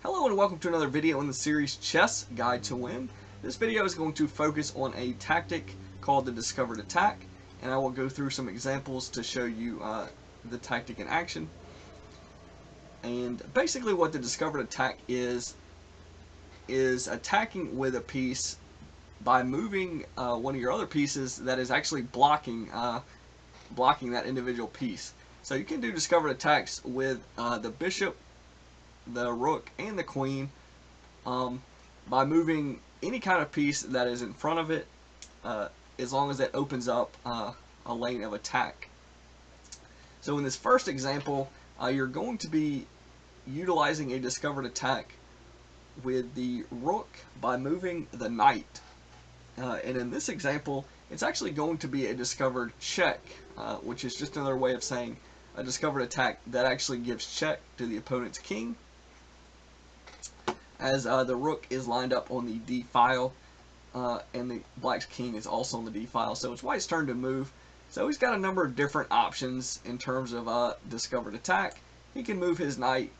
Hello and welcome to another video in the series Chess Guide to Win. This video is going to focus on a tactic called the Discovered Attack, and I will go through some examples to show you the tactic in action. And basically what the Discovered Attack is attacking with a piece by moving one of your other pieces that is actually blocking that individual piece. So you can do Discovered Attacks with the bishop, the rook, and the queen by moving any kind of piece that is in front of it, as long as it opens up a lane of attack. So in this first example, you're going to be utilizing a Discovered Attack with the rook by moving the knight. And in this example, it's actually going to be a discovered check, which is just another way of saying a Discovered Attack that actually gives check to the opponent's king, as the rook is lined up on the d file, and the black's king is also on the d file. So it's white's turn to move. So he's got a number of different options in terms of Discovered Attack. He can move his knight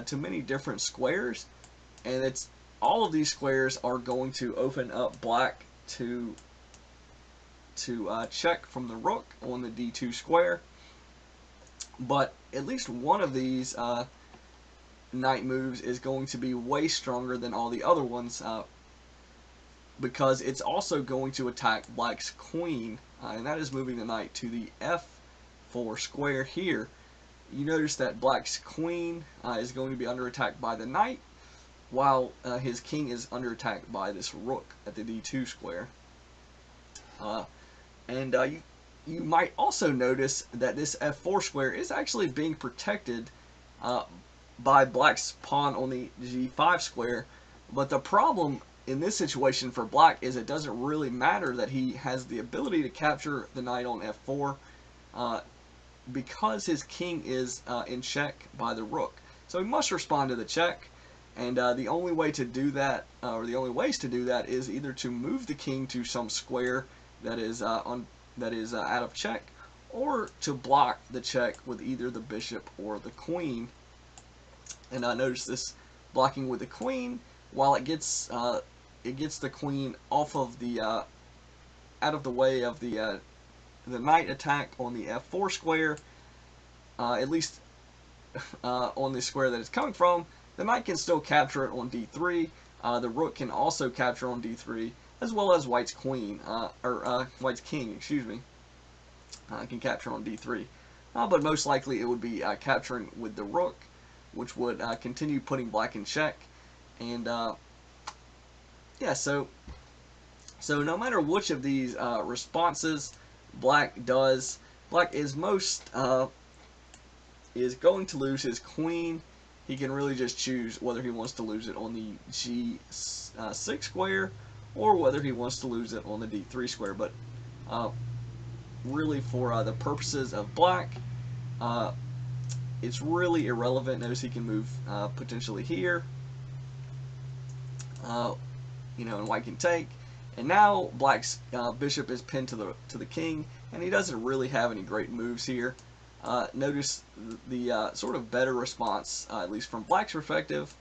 to many different squares, and all of these squares are going to open up black to check from the rook on the d2 square. But at least one of these knight moves is going to be way stronger than all the other ones, because it's also going to attack black's queen, and that is moving the knight to the f4 square here. You notice that black's queen is going to be under attack by the knight, while his king is under attack by this rook at the d2 square. You might also notice that this f4 square is actually being protected by black's pawn on the g5 square, but the problem in this situation for black is it doesn't really matter that he has the ability to capture the knight on f4, because his king is in check by the rook. So he must respond to the check, and the only way to do that, or the only ways to do that, is either to move the king to some square that is out of check, or to block the check with either the bishop or the queen. And notice this blocking with the queen, while it gets the queen off of the out of the way of the knight attack on the f4 square, at least on the square that it's coming from. The knight can still capture it on d3. The rook can also capture on d3, as well as white's queen, white's king, excuse me, can capture on d3. But most likely it would be capturing with the rook, which would continue putting black in check. And yeah, so no matter which of these responses black does, black is going to lose his queen. He can really just choose whether he wants to lose it on the g6 square, or whether he wants to lose it on the d3 square. But really, for the purposes of black, it's really irrelevant. Notice he can move potentially here, and white can take. And now black's bishop is pinned to the king, and he doesn't really have any great moves here. Notice the sort of better response, at least from black's perspective,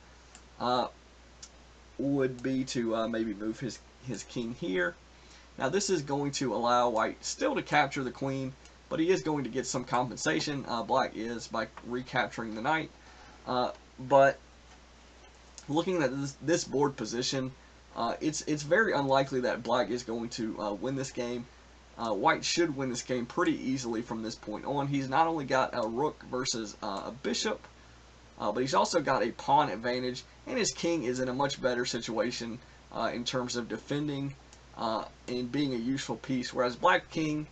would be to maybe move his king here. Now this is going to allow white still to capture the queen, but he is going to get some compensation. Black is by recapturing the knight. But looking at this board position, it's very unlikely that black is going to win this game. White should win this game pretty easily from this point on. He's not only got a rook versus a bishop, but he's also got a pawn advantage, and his king is in a much better situation in terms of defending and being a useful piece. Whereas black king,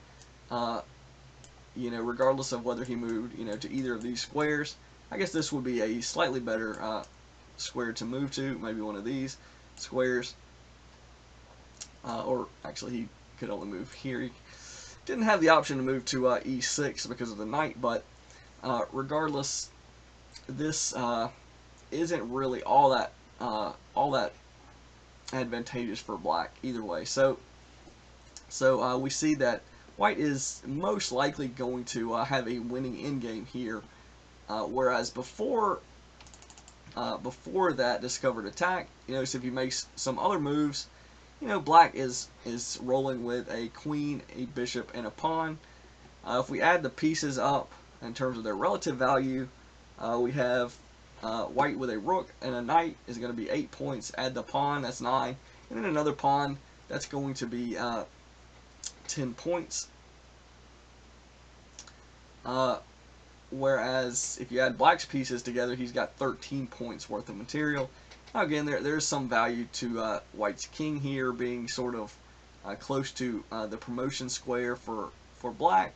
regardless of whether he moved, to either of these squares, I guess this would be a slightly better square to move to, maybe one of these squares, or actually he could only move here. He didn't have the option to move to e6 because of the knight, but regardless, this isn't really all that advantageous for black either way. So we see that white is most likely going to have a winning endgame here, whereas before before that discovered attack, you notice if he makes some other moves, black is rolling with a queen, a bishop, and a pawn. If we add the pieces up in terms of their relative value, we have white with a rook and a knight is going to be 8 points. Add the pawn, that's 9. And then another pawn, that's going to be 10 points. Whereas if you add black's pieces together, he's got 13 points worth of material. Now again, there's some value to white's king here being sort of close to the promotion square for black,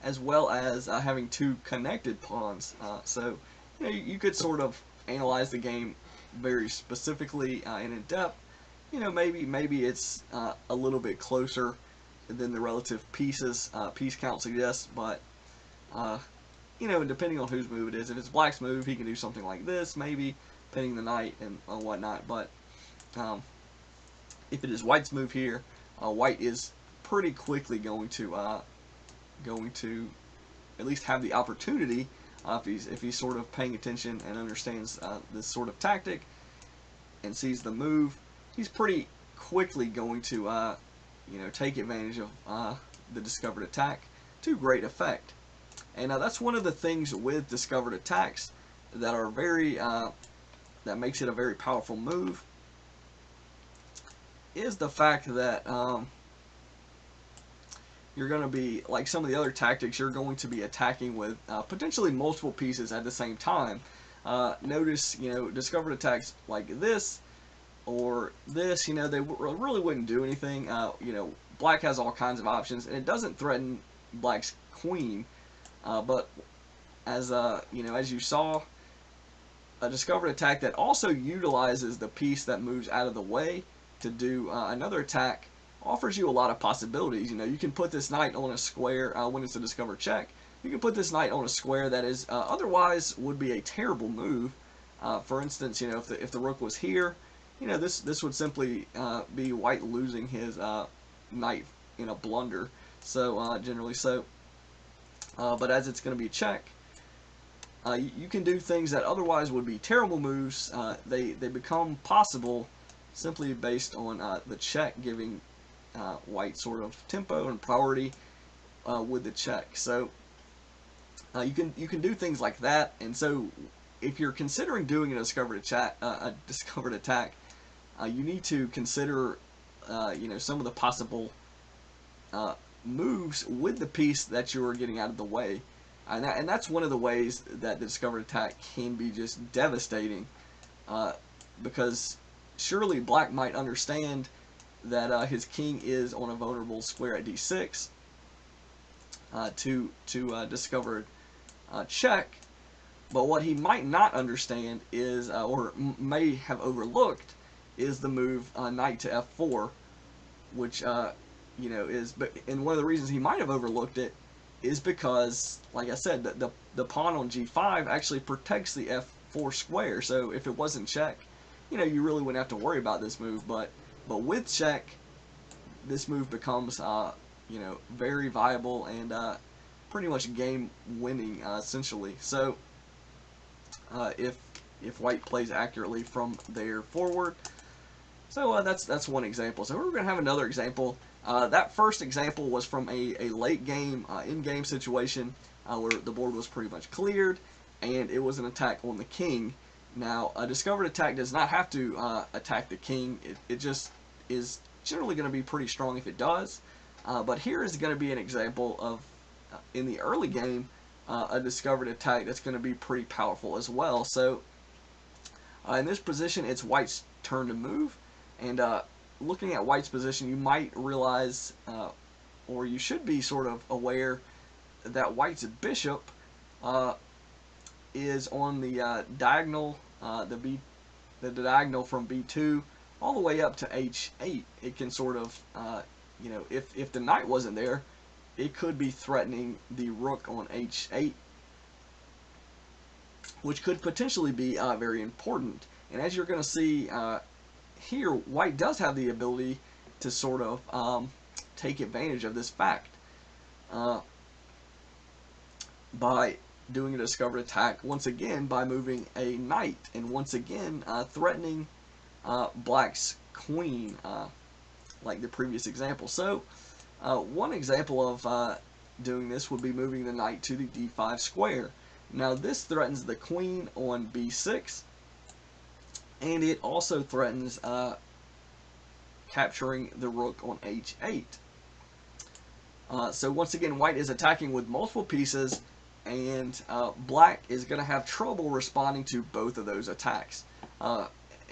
as well as having 2 connected pawns. So you could sort of analyze the game very specifically and in depth. Maybe it's a little bit closer than the relative pieces piece count suggests, but depending on whose move it is. If it's black's move, he can do something like this, maybe pinning the knight and whatnot. But if it is white's move here, white is pretty quickly going to at least have the opportunity, if he's sort of paying attention and understands this sort of tactic and sees the move, he's pretty quickly going to take advantage of the discovered attack to great effect. And that's one of the things with discovered attacks that are very that makes it a very powerful move, is the fact that you're going to be, like some of the other tactics, you're going to be attacking with potentially multiple pieces at the same time. Notice, discovered attacks like this or this, they really wouldn't do anything. Black has all kinds of options, and it doesn't threaten black's queen. But as you saw, a discovered attack that also utilizes the piece that moves out of the way to do another attack offers you a lot of possibilities. You can put this knight on a square when it's a discovered check. You can put this knight on a square that is otherwise would be a terrible move. For instance, if the rook was here, this would simply be white losing his knight in a blunder. So generally so. But as it's going to be a check, you can do things that otherwise would be terrible moves. They become possible simply based on the check giving white sort of tempo and priority with the check. So you can do things like that. And so if you're considering doing a discovered attack, you need to consider some of the possible moves with the piece that you're getting out of the way, and that's one of the ways that the discovered attack can be just devastating, because surely black might understand that his king is on a vulnerable square at d6 to discovered check, but what he might not understand is, or may have overlooked, is the move knight to f4, which and one of the reasons he might have overlooked it is because, like I said, the pawn on g5 actually protects the f4 square. So if it wasn't check, you really wouldn't have to worry about this move. But with check, this move becomes very viable and pretty much game winning essentially. So if white plays accurately from there forward. So that's one example. So we're going to have another example. That first example was from a late game, in-game situation where the board was pretty much cleared, and it was an attack on the king. Now, a discovered attack does not have to attack the king. It just is generally going to be pretty strong if it does. But here is going to be an example of, in the early game, a discovered attack that's going to be pretty powerful as well. So, in this position, it's white's turn to move, and looking at white's position, you might realize, or you should be sort of aware, that white's bishop is on the diagonal, the diagonal from b2 all the way up to h8. It can sort of, if the knight wasn't there, it could be threatening the rook on h8, which could potentially be very important. And as you're going to see here, white does have the ability to sort of take advantage of this fact by doing a discovered attack once again by moving a knight, and once again threatening black's queen, like the previous example. So one example of doing this would be moving the knight to the d5 square. Now this threatens the queen on b6, and it also threatens capturing the rook on h8. So once again, white is attacking with multiple pieces, and black is going to have trouble responding to both of those attacks.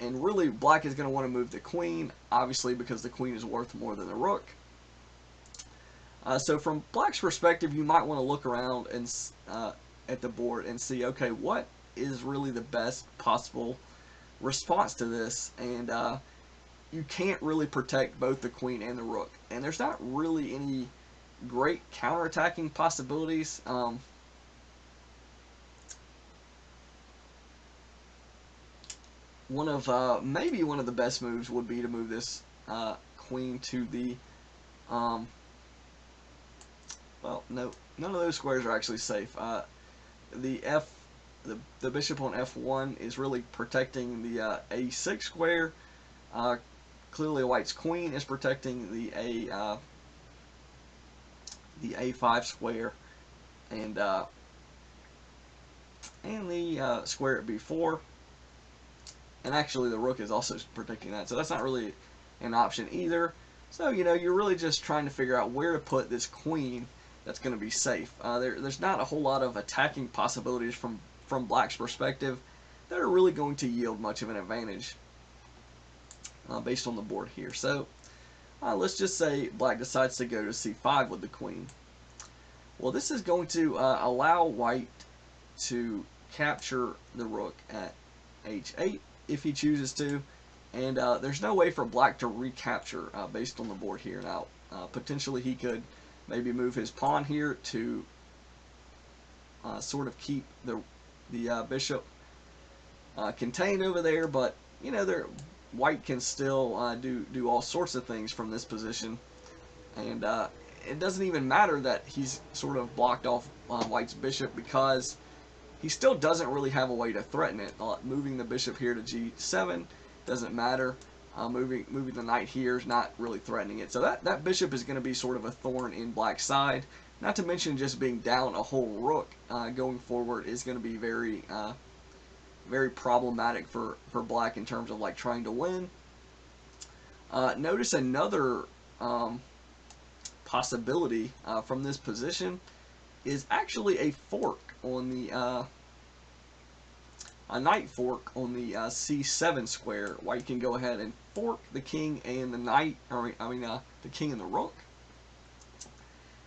And really, black is going to want to move the queen, obviously, because the queen is worth more than the rook. So from black's perspective, you might want to look around and at the board and see, okay, what is really the best possible response to this? And you can't really protect both the queen and the rook. And there's not really any great counterattacking possibilities. Maybe one of the best moves would be to move this queen to the well, no, none of those squares are actually safe. The bishop on f1 is really protecting the a6 square. Clearly, white's queen is protecting the a5 square, and the square at b4. And actually, the rook is also protecting that, so that's not really an option either. So, you know, you're really just trying to figure out where to put this queen that's going to be safe. There's not a whole lot of attacking possibilities from black's perspective that are really going to yield much of an advantage based on the board here. So, let's just say black decides to go to c5 with the queen. Well, this is going to allow white to capture the rook at h8 if he chooses to, and there's no way for black to recapture based on the board here. Now, potentially he could maybe move his pawn here to sort of keep the bishop contained over there, but you know, white can still do all sorts of things from this position, and it doesn't even matter that he's sort of blocked off white's bishop, because he still doesn't really have a way to threaten it. Moving the bishop here to g7 doesn't matter. Moving the knight here is not really threatening it. So that bishop is going to be sort of a thorn in black's side. Not to mention just being down a whole rook going forward is going to be very very problematic for black in terms of like trying to win. Notice another possibility from this position is actually a fork on the a knight fork on the c7 square. White can go ahead and fork the king and the knight, or the king and the rook,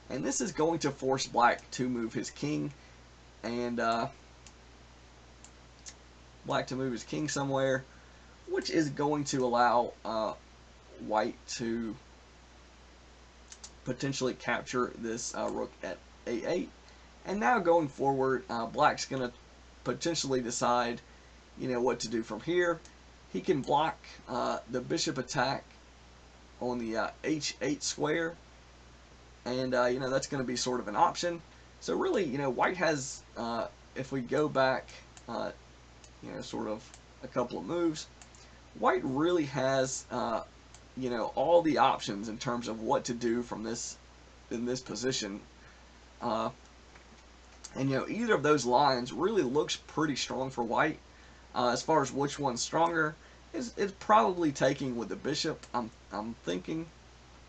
and this is going to force black to move his king, and black to move his king somewhere, which is going to allow white to potentially capture this rook at a8. And now going forward, black's going to potentially decide, you know, what to do from here. He can block the bishop attack on the h8 square, and you know, that's going to be sort of an option. So really, you know, white has, if we go back, you know, sort of a couple of moves, white really has, you know, all the options in terms of what to do from this in this position. And you know, either of those lines really looks pretty strong for white. As far as which one's stronger, it's probably taking with the bishop, I'm thinking.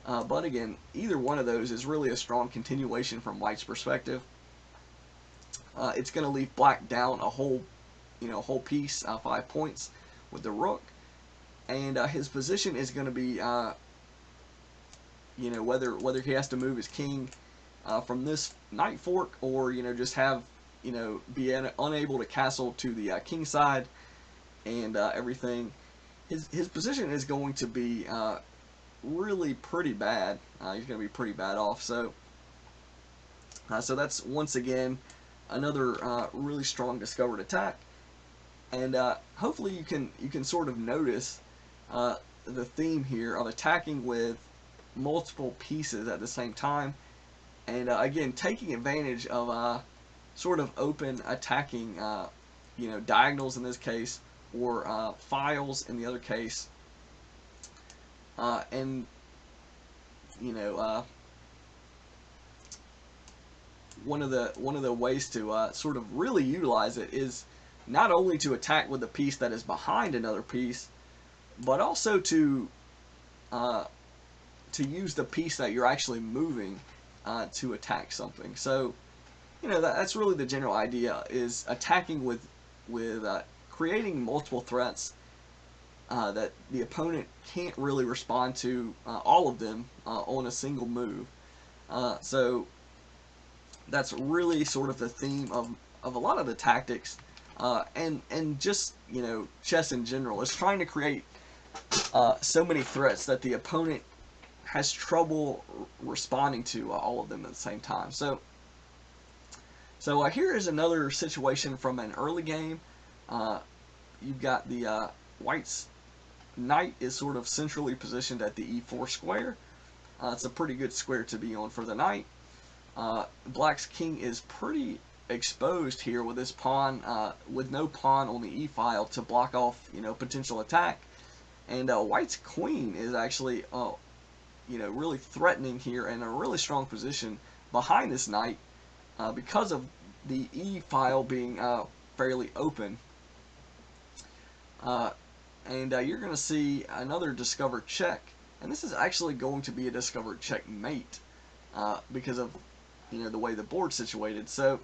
But again, either one of those is really a strong continuation from white's perspective. It's going to leave black down a whole piece, 5 points with the rook, and his position is going to be, you know, whether he has to move his king from this knight fork, or you know, just have, you know, be unable to castle to the king side and everything. His position is going to be really pretty bad. He's going to be pretty bad off. So so that's once again another really strong discovered attack, and hopefully you can sort of notice the theme here of attacking with multiple pieces at the same time. And again, taking advantage of sort of open attacking, diagonals in this case, or files in the other case, and you know, one of the ways to sort of really utilize it is not only to attack with the piece that is behind another piece, but also to use the piece that you're actually moving to attack something. So, that's really the general idea, is attacking with creating multiple threats that the opponent can't really respond to, all of them on a single move. So that's really sort of the theme of a lot of the tactics, and just chess in general is trying to create so many threats that the opponent has trouble responding to all of them at the same time. So here is another situation from an early game. You've got the white's knight is sort of centrally positioned at the e4 square. It's a pretty good square to be on for the knight. Black's king is pretty exposed here with his pawn, with no pawn on the e-file to block off potential attack. And white's queen is actually really threatening here and a really strong position behind this knight because of the e-file being fairly open. And you're going to see another discovered check, and this is actually going to be a discovered checkmate because of the way the board's situated, so,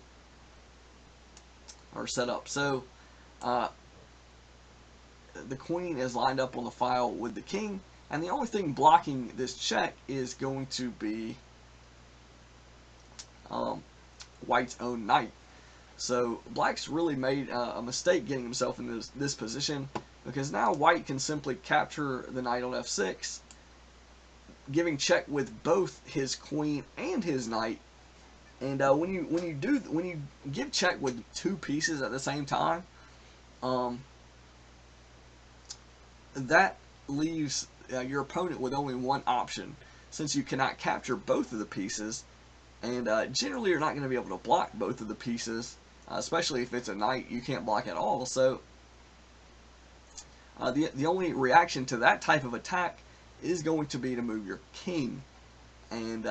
or set up. So the queen is lined up on the file with the king, and the only thing blocking this check is going to be white's own knight. So black's really made a mistake getting himself in this position, because now white can simply capture the knight on f6, giving check with both his queen and his knight. And when you give check with two pieces at the same time, that leaves your opponent with only one option, since you cannot capture both of the pieces, and generally you're not going to be able to block both of the pieces, especially if it's a knight. You can't block at all. So the only reaction to that type of attack is going to be to move your king. And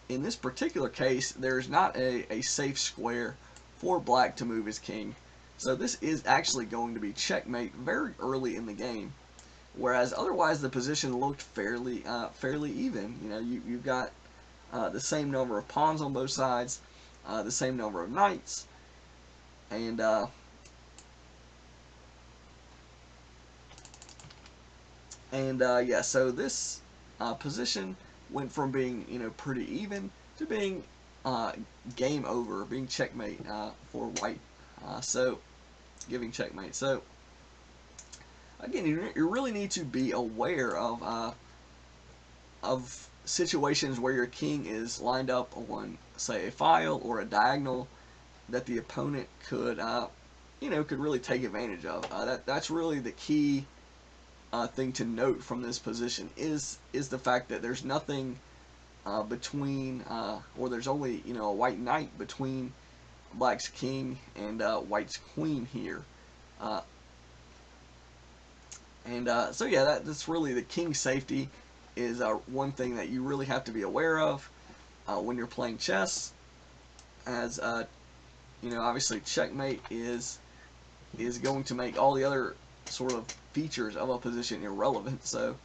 in this particular case, there's not a safe square for black to move his king. So this is actually going to be checkmate very early in the game. Whereas otherwise the position looked fairly even. You've got the same number of pawns on both sides, the same number of knights, and yeah, so this position went from being pretty even to being game over, being checkmate for white. So giving checkmate. So again, you really need to be aware of situations where your king is lined up on, say, a file or a diagonal that the opponent could could really take advantage of. That's really the key thing to note from this position is the fact that there's nothing between, or there's only a white knight between black's king and white's queen here. So yeah, that's really the king safety is one thing that you really have to be aware of when you're playing chess, as obviously checkmate is going to make all the other sort of features of a position irrelevant. So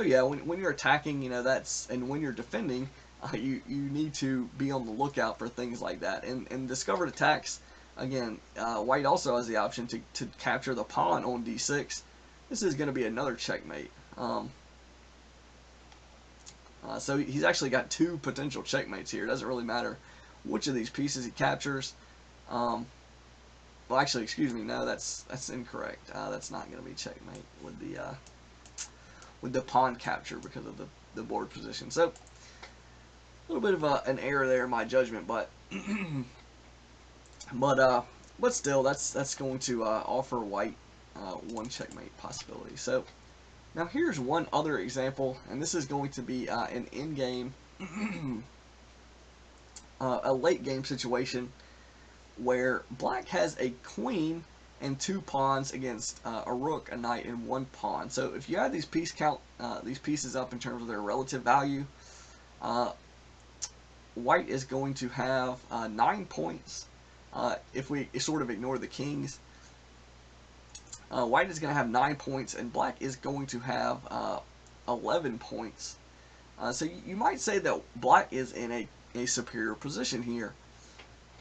yeah, when you're attacking, and when you're defending, you need to be on the lookout for things like that. And discovered attacks, again, white also has the option to capture the pawn on d6. This is going to be another checkmate. So he's actually got two potential checkmates here. It doesn't really matter which of these pieces he captures. Well, actually, excuse me, no, that's incorrect. That's not going to be checkmate with the pawn capture because of the board position. So a little bit of an error there in my judgment, but but still, that's going to offer white one checkmate possibility. So now here's one other example, and this is going to be an in-game a late game situation where black has a queen and 2 pawns against a rook, a knight, and 1 pawn. So if you add these these pieces up in terms of their relative value, white is going to have 9 points. If we sort of ignore the kings, white is going to have 9 points, and black is going to have 11 points. So you might say that black is in a superior position here.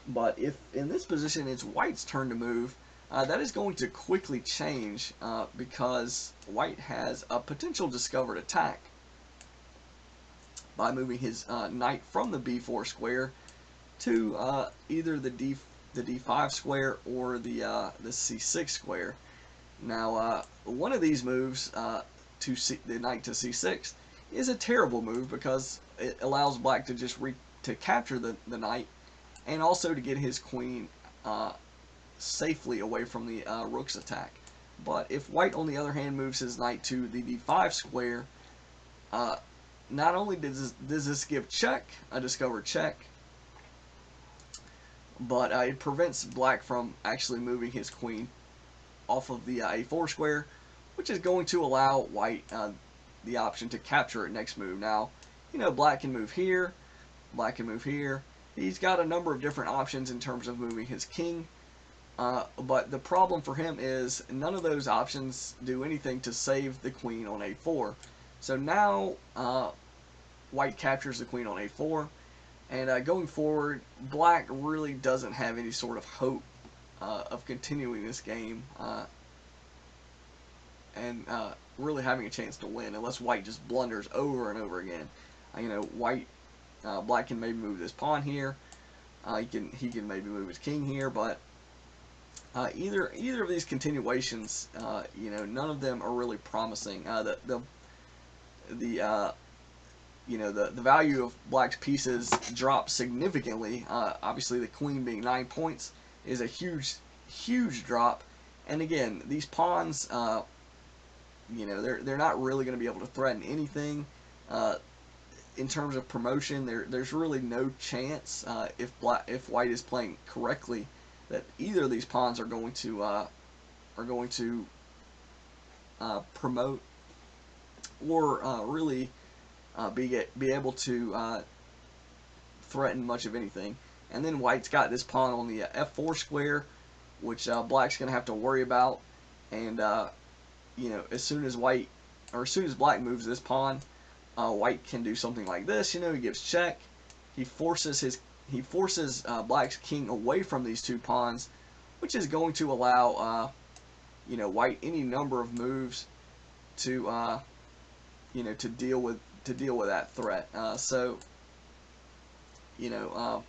But if in this position it's white's turn to move, that is going to quickly change because white has a potential discovered attack by moving his knight from the b4 square to either the d5 square or the c6 square. Now, one of these moves, the knight to c6, is a terrible move because it allows black to just to capture the knight and also to get his queen safely away from the rook's attack. But if white, on the other hand, moves his knight to the d5 square, not only does this give check, a discovered check, but it prevents black from actually moving his queen off of the a4 square, which is going to allow white the option to capture it next move. Now, you know, black can move here, black can move here. He's got a number of different options in terms of moving his king, but the problem for him is none of those options do anything to save the queen on a4. So now white captures the queen on a4, and going forward, black really doesn't have any sort of hope of continuing this game and really having a chance to win unless white just blunders over and over again. You know, black can maybe move this pawn here. He can maybe move his king here, but either of these continuations, you know, none of them are really promising. You know, the value of black's pieces drops significantly. Obviously, the queen being 9 points is a huge drop. And again, these pawns, you know, they're not really going to be able to threaten anything. In terms of promotion, there's really no chance if white is playing correctly that either of these pawns are going to promote or really be able to threaten much of anything. And then white's got this pawn on the f4 square, which black's going to have to worry about. And you know, as soon as black moves this pawn, white can do something like this. You know, he gives check. He forces black's king away from these 2 pawns, which is going to allow you know, white any number of moves to you know, to deal with that threat. So you know,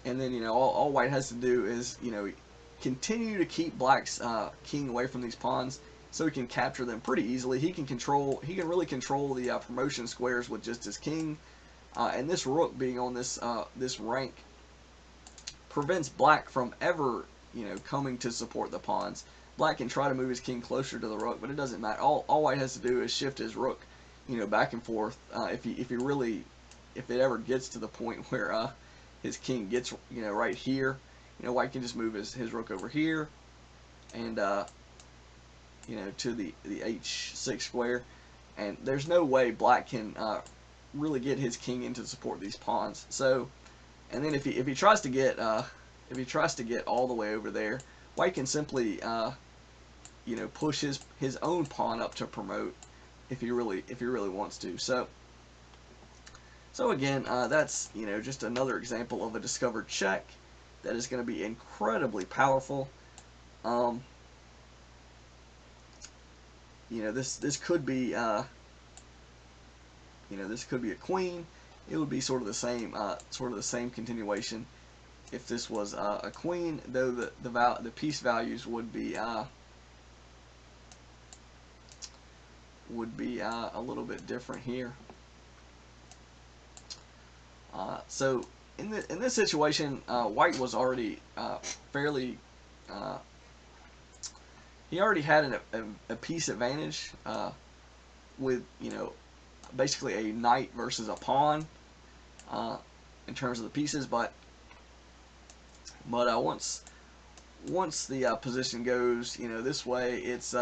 and then, you know, all white has to do is, you know, continue to keep black's king away from these pawns so he can capture them pretty easily. He can really control the promotion squares with just his king, and this rook being on this rank prevents black from ever, you know, coming to support the pawns. Black can try to move his king closer to the rook, but it doesn't matter. All white has to do is shift his rook, you know, back and forth. If it ever gets to the point where his king gets, you know, right here, you know, white can just move his rook over here, and you know, to the h6 square, and there's no way black can really get his king in to support these pawns. So, and then if he tries to get all the way over there, white can simply you know, push his own pawn up to promote if he really wants to. So again, that's, you know, just another example of a discovered check that is going to be incredibly powerful. You know, this could be you know, this could be a queen. It would be sort of the same continuation if this was a queen, though the piece values would be a little bit different here. So in this situation, white was already fairly he already had a piece advantage with, basically a knight versus a pawn in terms of the pieces, but once the position goes, this way, it's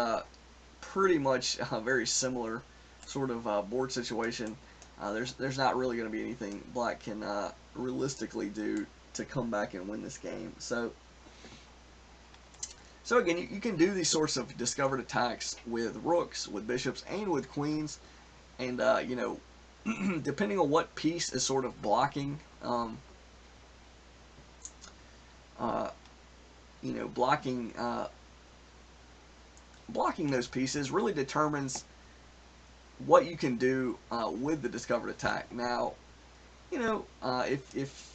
pretty much a very similar sort of board situation. There's not really going to be anything black can realistically do to come back and win this game. So again, you can do these sorts of discovered attacks with rooks, with bishops, and with queens, and depending on what piece is sort of blocking, blocking those pieces really determines what you can do with the discovered attack. Now, if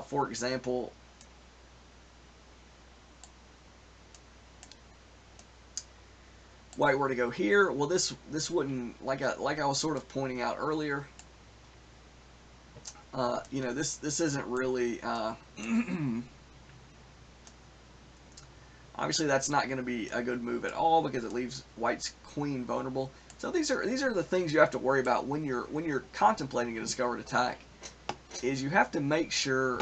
for example, white were to go here, well, this wouldn't, like I was sort of pointing out earlier, this isn't really obviously that's not going to be a good move at all because it leaves white's queen vulnerable. So these are the things you have to worry about when you're contemplating a discovered attack. Is you have to make sure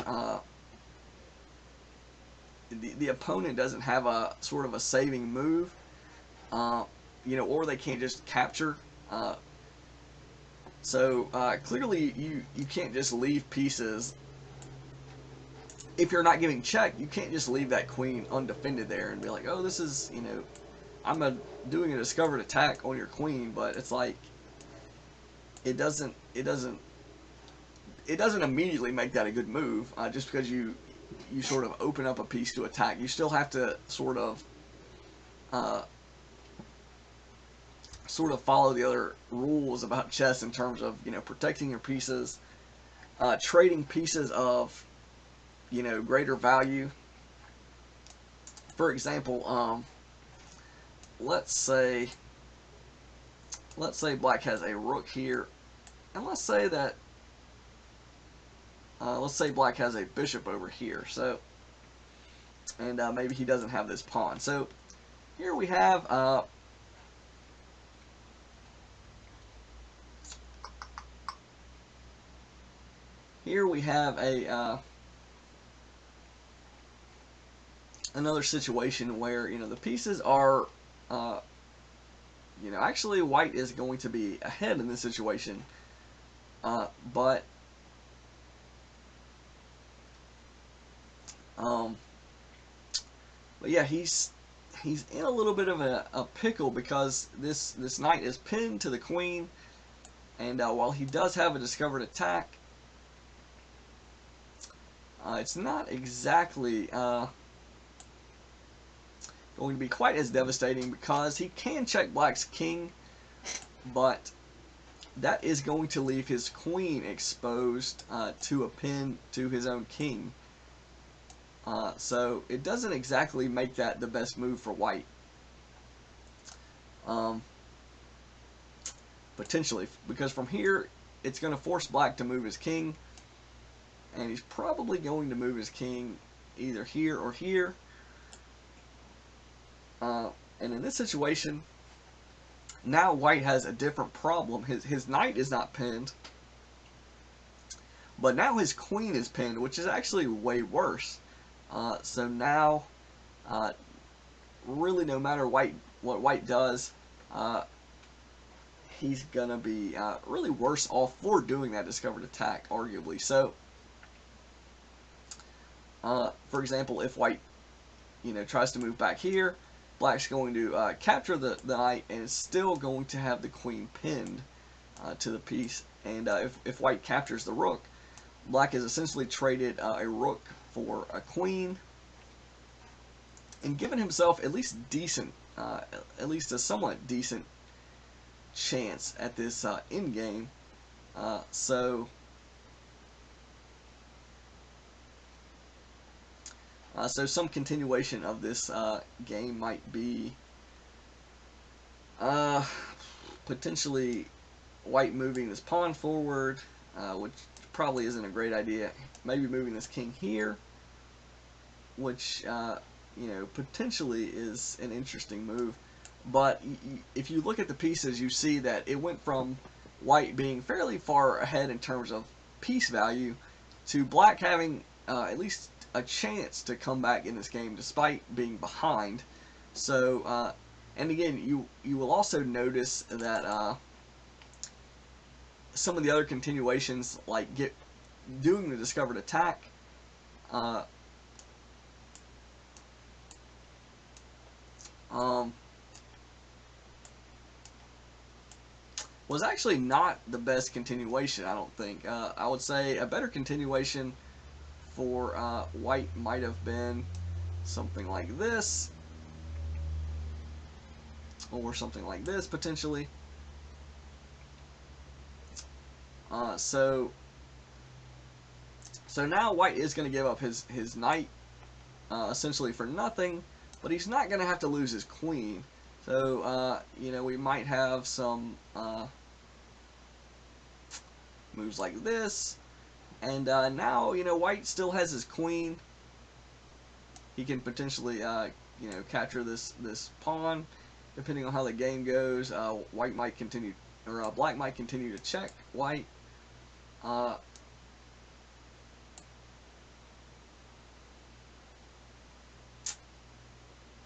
the opponent doesn't have a sort of a saving move, or they can't just capture. Clearly you can't just leave pieces. If you're not giving check, you can't just leave that queen undefended there and be like, oh, this is, I'm doing a discovered attack on your queen, but it's like it doesn't immediately make that a good move just because you sort of open up a piece to attack. You still have to sort of follow the other rules about chess in terms of protecting your pieces, trading pieces of greater value. For example, let's say black has a rook here, and let's say black has a bishop over here. So, and maybe he doesn't have this pawn. So here we have a another situation where the pieces are actually white is going to be ahead in this situation, but yeah, he's in a little bit of a pickle because this knight is pinned to the queen, and while he does have a discovered attack, it's not exactly going to be quite as devastating because he can check black's king, but that is going to leave his queen exposed to a pin to his own king. So it doesn't exactly make that the best move for white. Potentially, because from here it's going to force black to move his king, and he's probably going to move his king either here or here. And in this situation, now white has a different problem. His knight is not pinned, but now his queen is pinned, which is actually way worse. So now, really, no matter what white does, he's gonna be really worse off for doing that discovered attack, arguably. So, for example, if white, tries to move back here, black's going to capture the knight and is still going to have the queen pinned to the piece. And if white captures the rook, black has essentially traded a rook for a queen and given himself at least a somewhat decent chance at this end game. So some continuation of this game might be potentially white moving this pawn forward, which probably isn't a great idea. Maybe moving this king here, which potentially is an interesting move. But if you look at the pieces, you see that it went from white being fairly far ahead in terms of piece value to black having at least a chance to come back in this game despite being behind. So, and again, you will also notice that some of the other continuations, like doing the discovered attack, was actually not the best continuation, I don't think. I would say a better continuation for white might have been something like this, or something like this, potentially. So now white is going to give up his knight essentially for nothing, but he's not going to have to lose his queen. So, we might have some moves like this. And now, white still has his queen. He can potentially, capture this pawn. Depending on how the game goes, white might continue, or black might continue to check white.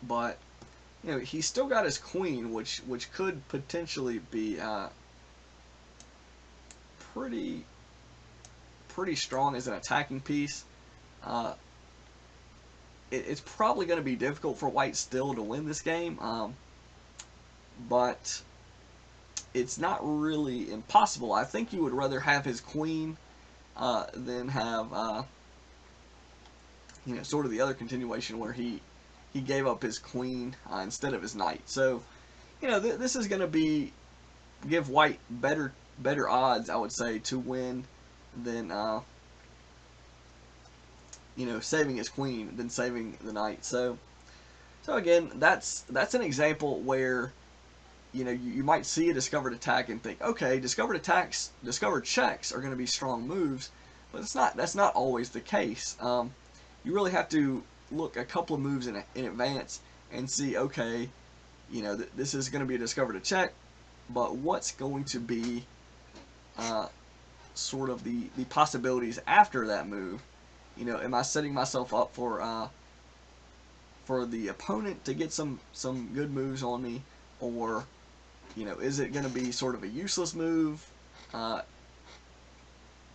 But he's still got his queen, which could potentially be pretty strong as an attacking piece. It's probably going to be difficult for white still to win this game, but it's not really impossible. I think you would rather have his queen than have sort of the other continuation where he gave up his queen instead of his knight. So this is going to give white better odds, I would say, to win than saving his queen than saving the knight. So again, that's an example where you might see a discovered attack and think, okay, discovered checks are going to be strong moves, but that's not always the case. You really have to look a couple of moves in advance and see, okay, this is going to be a discovered check, but what's going to be sort of the possibilities after that move? Am I setting myself up for the opponent to get some good moves on me, or is it going to be sort of a useless move?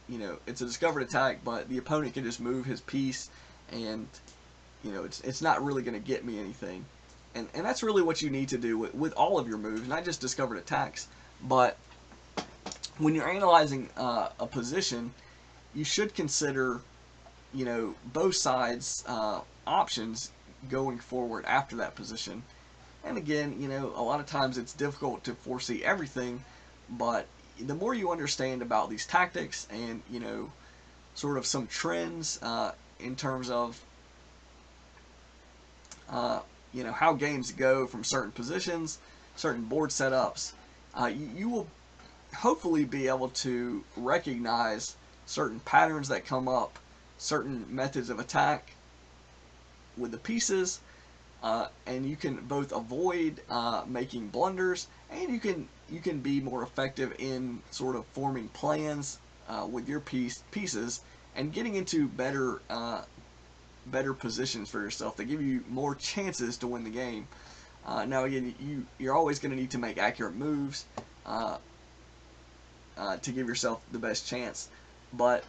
It's a discovered attack, but the opponent can just move his piece, and it's not really going to get me anything. And that's really what you need to do with all of your moves, not just discovered attacks, but when you're analyzing a position, you should consider both sides options going forward after that position. And again, a lot of times it's difficult to foresee everything, but the more you understand about these tactics and sort of some trends in terms of how games go from certain positions, certain board setups, you will hopefully be able to recognize certain patterns that come up, certain methods of attack with the pieces, and you can both avoid making blunders, and you can be more effective in sort of forming plans with your pieces and getting into better positions for yourself that give you more chances to win the game. Now again, you're always going to need to make accurate moves to give yourself the best chance, but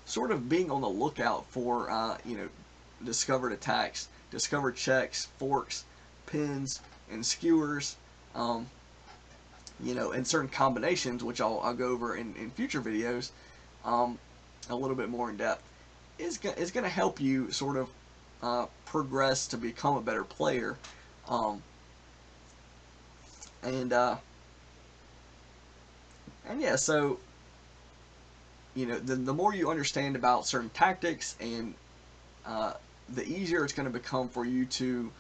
sort of being on the lookout for discovered attacks, discovered checks, forks, pins, and skewers, and certain combinations, which I'll go over in future videos a little bit more in depth, is going to help you sort of progress to become a better player. And yeah, so the more you understand about certain tactics, and the easier it's going to become for you to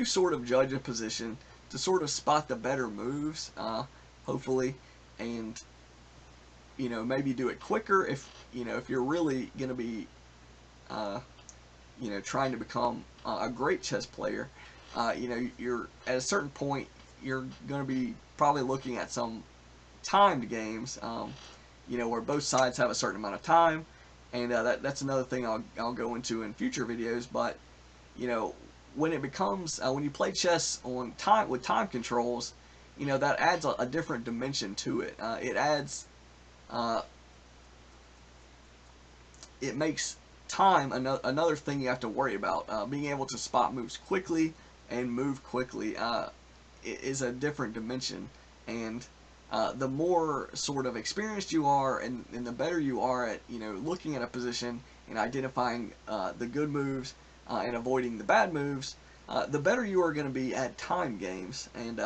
sort of judge a position, to sort of spot the better moves, hopefully, and maybe do it quicker if you're really going to be you know, trying to become a great chess player, you know, you're at a certain point, you're going to be probably looking at some timed games, you know, where both sides have a certain amount of time, and that's another thing I'll go into in future videos. But you know, when it becomes when you play chess on time with time controls, you know, that adds a different dimension to it. It adds it makes time another thing you have to worry about. Being able to spot moves quickly and move quickly is a different dimension, and the more sort of experienced you are, and the better you are at, you know, looking at a position and identifying the good moves and avoiding the bad moves, the better you are going to be at time games. And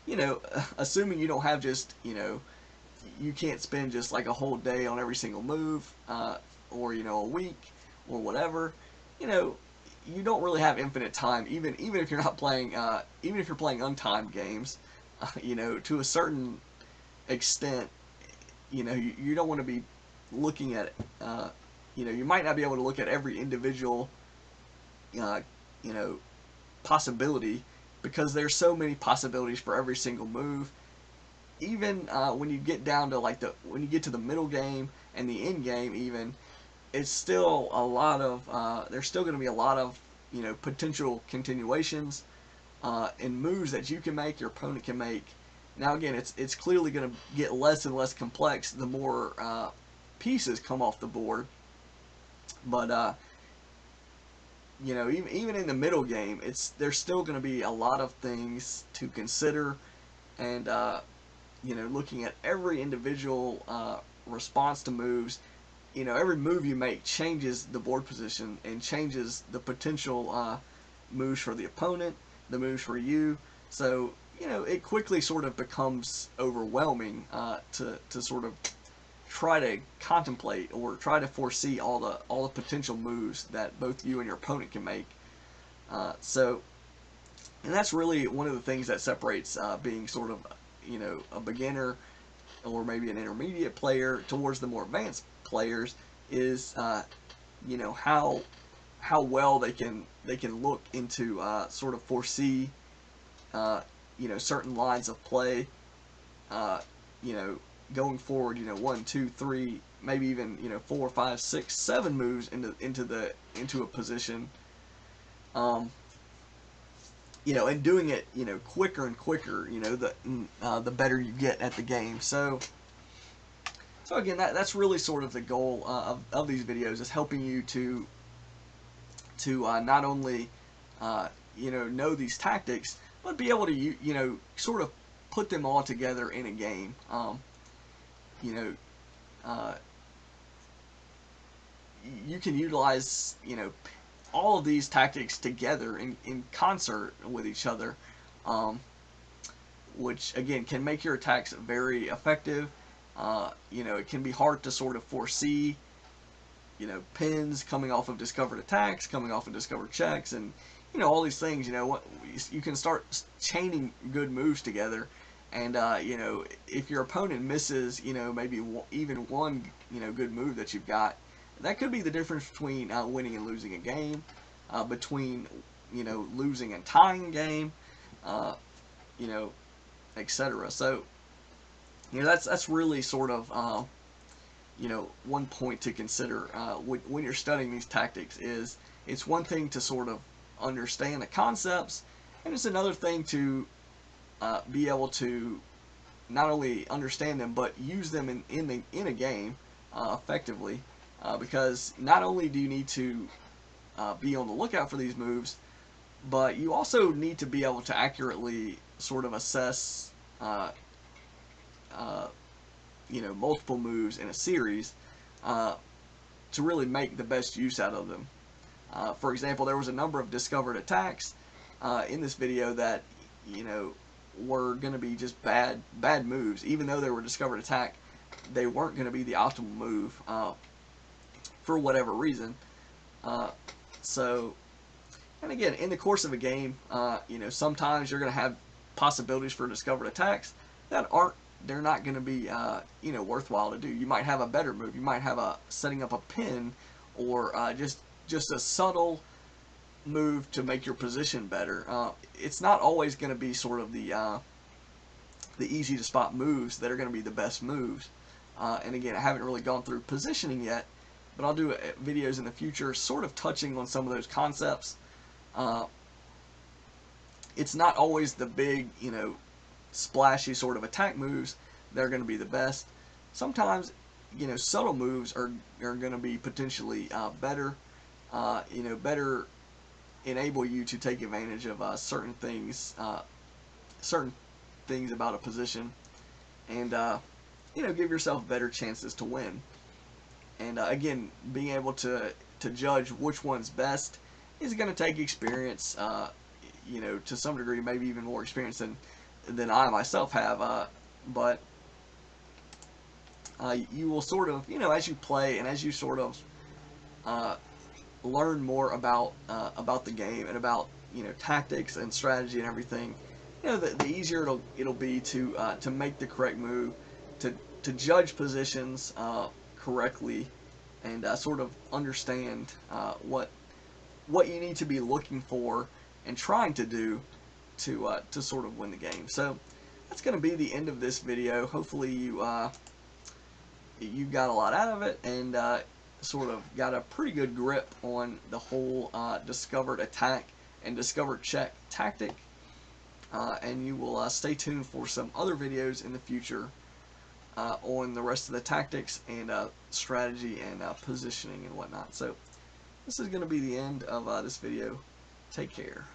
you know, assuming you don't have just, you know, you can't spend just like a whole day on every single move, or you know, a week or whatever, you know, you don't really have infinite time. Even if you're not playing, even if you're playing untimed games, you know, to a certain extent, you know, you don't want to be looking at, you know, you might not be able to look at every individual, you know, possibility, because there's so many possibilities for every single move. Even when you get down to like when you get to the middle game and the end game, even, it's still a lot of there's still going to be a lot of, you know, potential continuations and moves that you can make, your opponent can make. Now again, it's clearly going to get less and less complex the more pieces come off the board. But you know, even in the middle game, there's still going to be a lot of things to consider, and you know, looking at every individual response to moves. You know, every move you make changes the board position and changes the potential moves for the opponent, the moves for you. So, you know, it quickly sort of becomes overwhelming to sort of try to contemplate or try to foresee all the potential moves that both you and your opponent can make. So, and that's really one of the things that separates being sort of, you know, a beginner or maybe an intermediate player towards the more advanced players, is you know, how well they can look into sort of foresee you know, certain lines of play, you know, going forward, you know, 1, 2, 3, maybe even, you know, 4, 5, 6, 7 moves into a position, you know, and doing it, you know, quicker and quicker, you know, the better you get at the game. So again, that's really sort of the goal of these videos, is helping you to not only you know these tactics, but be able to you know, sort of put them all together in a game. You know, you can utilize, you know, all of these tactics together in concert with each other, which again can make your attacks very effective. You know, it can be hard to sort of foresee, you know, pins coming off of discovered attacks, coming off of discovered checks, and, you know, all these things. You know, what you can start chaining good moves together, and you know, if your opponent misses, you know, maybe even one, you know, good move that you've got, that could be the difference between winning and losing a game, between, you know, losing and tying a game, you know, etc. So, you know, that's really sort of you know, one point to consider when you're studying these tactics. Is it's one thing to sort of understand the concepts, and it's another thing to be able to not only understand them but use them in a game effectively, because not only do you need to be on the lookout for these moves, but you also need to be able to accurately sort of assess you know, multiple moves in a series to really make the best use out of them. For example, there was a number of discovered attacks in this video that, you know, were going to be just bad moves. Even though they were discovered attack, they weren't going to be the optimal move for whatever reason. So, and again, in the course of a game, you know, sometimes you're going to have possibilities for discovered attacks that they're not going to be, you know, worthwhile to do. You might have a better move. You might have setting up a pin, or just just a subtle move to make your position better. It's not always going to be sort of the easy to spot moves that are going to be the best moves. And again, I haven't really gone through positioning yet, but I'll do videos in the future sort of touching on some of those concepts. It's not always the big, splashy sort of attack moves that are going to be the best. Sometimes, subtle moves are going to be potentially better, better enable you to take advantage of certain things about a position, and give yourself better chances to win. And again, being able to judge which one's best is going to take experience, to some degree, maybe even more experience than I myself have. But you will sort of, as you play and as you sort of learn more about the game and about tactics and strategy and everything, the easier it'll be to make the correct move, to judge positions correctly, and sort of understand what you need to be looking for and trying to do to sort of win the game. So that's going to be the end of this video. Hopefully you got a lot out of it and sort of got a pretty good grip on the whole discovered attack and discovered check tactic. And you will stay tuned for some other videos in the future on the rest of the tactics and strategy and positioning and whatnot. So this is going to be the end of this video. Take care.